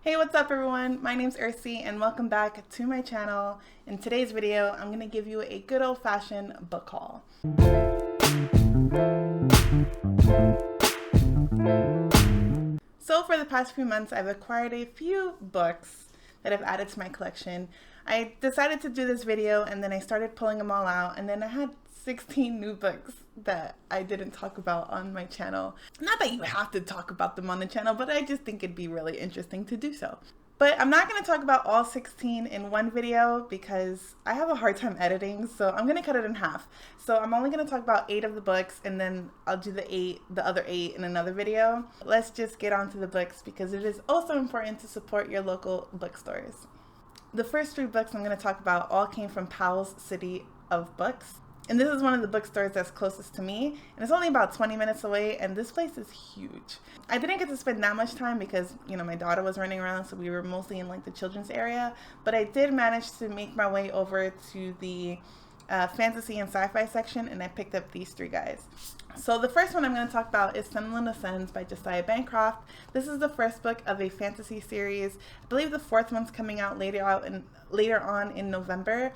Hey, what's up everyone? My name's Ercy and welcome back to my channel. In today's video, I'm going to give you a good old-fashioned book haul. So for the past few months, I've acquired a few books that I've added to my collection. I decided to do this video and then I started pulling them all out, and then I had 16 new books that I didn't talk about on my channel. Not that you have to talk about them on the channel, but I just think it'd be really interesting to do so. But I'm not going to talk about all 16 in one video because I have a hard time editing, so I'm going to cut it in half. So I'm only going to talk about 8 of the books, and then I'll do the other 8 in another video. Let's just get on to the books because it is also important to support your local bookstores. The first 3 books I'm going to talk about all came from Powell's City of Books. And this is one of the bookstores that's closest to me, and it's only about 20 minutes away, and this place is huge. I didn't get to spend that much time because, my daughter was running around, so we were mostly in like the children's area, but I did manage to make my way over to the fantasy and sci-fi section, and I picked up these 3 guys. So the first one I'm going to talk about is Senlin Ascends by Josiah Bancroft. This is the first book of a fantasy series. I believe the 4th one's coming out later on in November.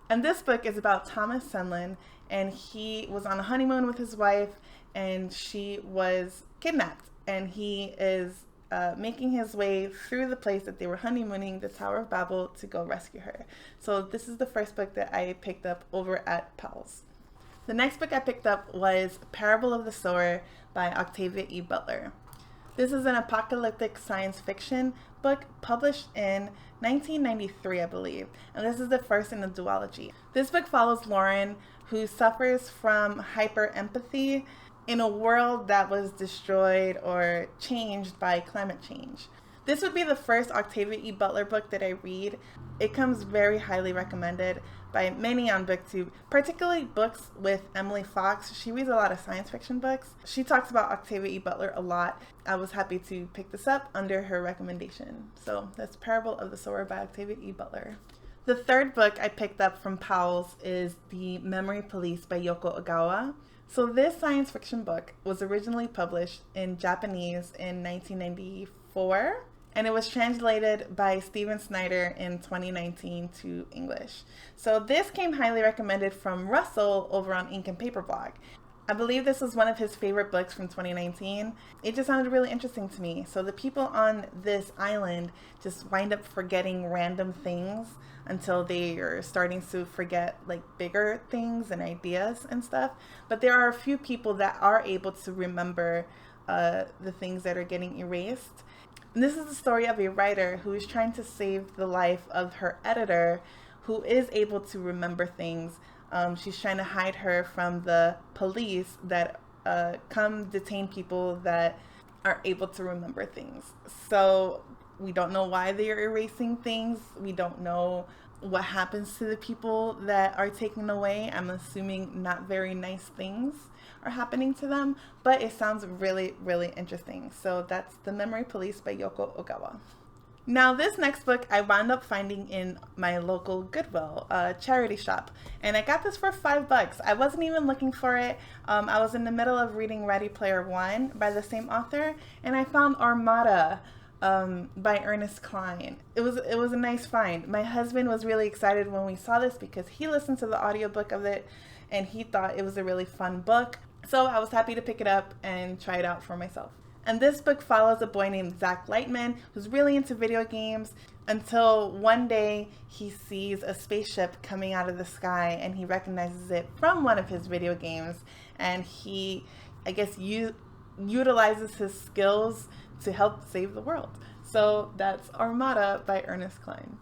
And this book is about Thomas Senlin, and he was on a honeymoon with his wife, and she was kidnapped, and he is making his way through the place that they were honeymooning, the Tower of Babel, to go rescue her. So this is the first book that I picked up over at Powell's. The next book I picked up was Parable of the Sower by Octavia E. Butler. This is an apocalyptic science fiction book published in 1993, I believe, and this is the first in a duology. This book follows Lauren, who suffers from hyperempathy in a world that was destroyed or changed by climate change. This would be the first Octavia E. Butler book that I read. It comes very highly recommended by many on BookTube, particularly books with Emily Fox. She reads a lot of science fiction books. She talks about Octavia E. Butler a lot. I was happy to pick this up under her recommendation. So that's Parable of the Sower by Octavia E. Butler. The third book I picked up from Powell's is The Memory Police by Yoko Ogawa. So this science fiction book was originally published in Japanese in 1994. And it was translated by Stephen Snyder in 2019 to English. So this came highly recommended from Russell over on Ink and Paper blog. I believe this was one of his favorite books from 2019. It just sounded really interesting to me. So the people on this island just wind up forgetting random things until they are starting to forget like bigger things and ideas and stuff. But there are a few people that are able to remember the things that are getting erased. And this is the story of a writer who is trying to save the life of her editor, who is able to remember things. She's trying to hide her from the police that come detain people that are able to remember things. So we don't know why they are erasing things. We don't know what happens to the people that are taken away. I'm assuming not very nice things are happening to them, but it sounds really, really interesting. So that's The Memory Police by Yoko Ogawa. Now this next book I wound up finding in my local Goodwill charity shop, and I got this for $5. I wasn't even looking for it. I was in the middle of reading Ready Player One by the same author, and I found Armada by Ernest, Cline. It was a nice find. My husband was really excited when we saw this because he listened to the audiobook of it and he thought it was a really fun book. So I was happy to pick it up and try it out for myself. And this book follows a boy named Zach Lightman who's really into video games until one day he sees a spaceship coming out of the sky and he recognizes it from one of his video games, and he, I guess, utilizes his skills to help save the world. So that's Armada by Ernest, Cline.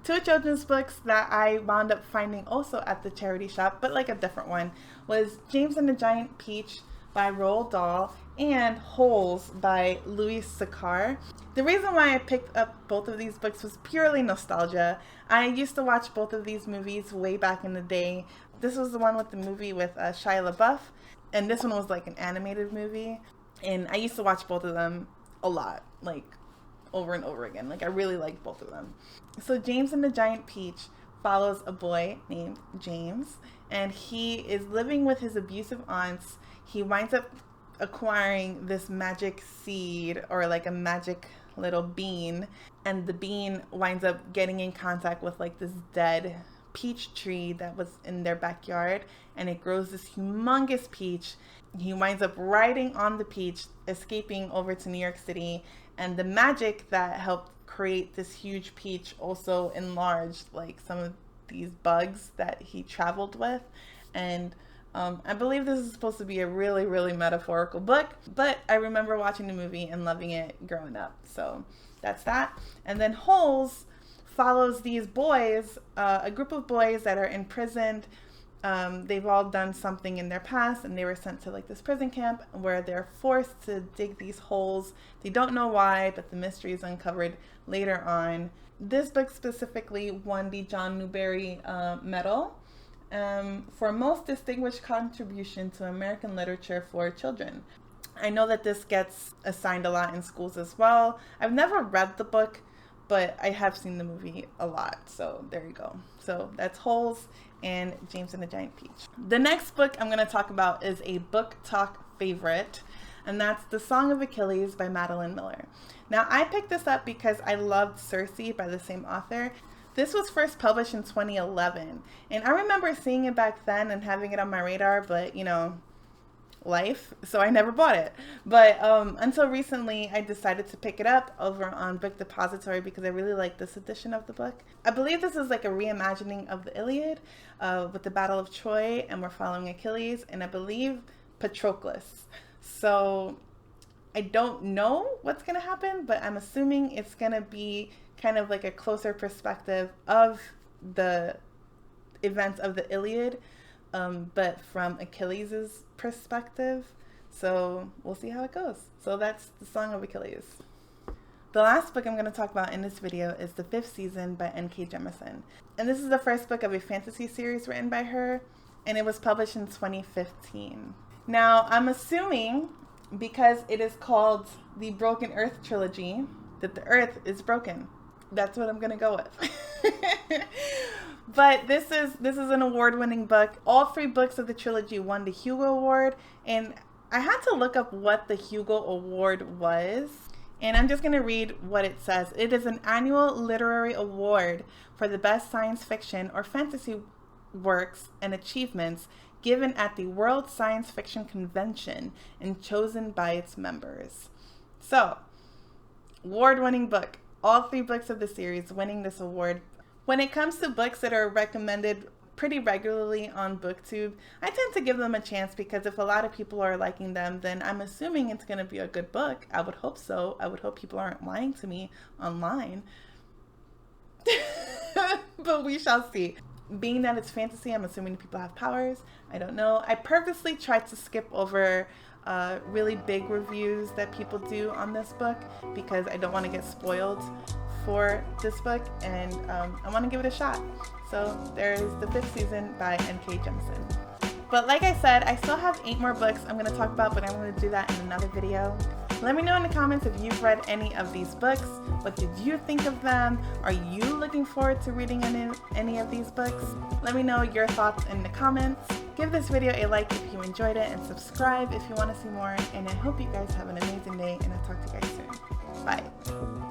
2 children's books that I wound up finding also at the charity shop, but like a different one, was James and the Giant Peach by Roald Dahl and Holes by Louis Sachar. The reason why I picked up both of these books was purely nostalgia. I used to watch both of these movies way back in the day. This was the one with the movie with Shia LaBeouf, and this one was like an animated movie. And I used to watch both of them a lot, like over and over again. Like I really liked both of them. So James and the Giant Peach follows a boy named James, and he is living with his abusive aunts. He winds up acquiring this magic seed, or like a magic little bean, and the bean winds up getting in contact with like this dead peach tree that was in their backyard, and it grows this humongous peach. He winds up riding on the peach, escaping over to New York City, and the magic that helped create this huge peach also enlarged like some of these bugs that he traveled with. And I believe this is supposed to be a really, really metaphorical book, but I remember watching the movie and loving it growing up. So that's that. And then Holes follows these boys, a group of boys that are imprisoned. They've all done something in their past, and they were sent to like this prison camp where they're forced to dig these holes. They don't know why, but the mystery is uncovered later on. This book specifically won the John Newbery Medal for most distinguished contribution to American literature for children. I know that this gets assigned a lot in schools as well. I've never read the book, but I have seen the movie a lot. So there you go. So that's Holes and James and the Giant Peach. The next book I'm going to talk about is a book talk favorite, and that's The Song of Achilles by Madeline Miller. Now, I picked this up because I loved Ercy by the same author. This was first published in 2011, and I remember seeing it back then and having it on my radar, but you know, life, so I never bought it. But until recently, I decided to pick it up over on Book Depository because I really like this edition of the book. I believe this is like a reimagining of the Iliad with the Battle of Troy, and we're following Achilles and I believe Patroclus. So I don't know what's going to happen, but I'm assuming it's going to be kind of like a closer perspective of the events of the Iliad, but from Achilles' perspective. So we'll see how it goes. So that's The Song of Achilles. The last book I'm going to talk about in this video is The Fifth Season by N.K. Jemisin. And this is the first book of a fantasy series written by her, and it was published in 2015. Now, I'm assuming because it is called the Broken Earth Trilogy that the Earth is broken. That's what I'm going to go with. But this is an award-winning book. All 3 books of the trilogy won the Hugo Award, and I had to look up what the Hugo Award was, and I'm just going to read what it says. It is an annual literary award for the best science fiction or fantasy works and achievements given at the World Science Fiction Convention and chosen by its members. So, award-winning book. All 3 books of the series winning this award. When it comes to books that are recommended pretty regularly on BookTube, I tend to give them a chance because if a lot of people are liking them, then I'm assuming it's going to be a good book. I would hope so. I would hope people aren't lying to me online. But we shall see. Being that it's fantasy, I'm assuming people have powers. I don't know. I purposely tried to skip over really big reviews that people do on this book because I don't want to get spoiled for this book, and I want to give it a shot. So there's The Fifth Season by N.K. Jemisin. But like I said, I still have 8 more books I'm going to talk about, but I'm going to do that in another video. Let me know in the comments if you've read any of these books. What did you think of them? Are you looking forward to reading any of these books? Let me know your thoughts in the comments. Give this video a like if you enjoyed it, and subscribe if you want to see more. And I hope you guys have an amazing day, and I'll talk to you guys soon. Bye.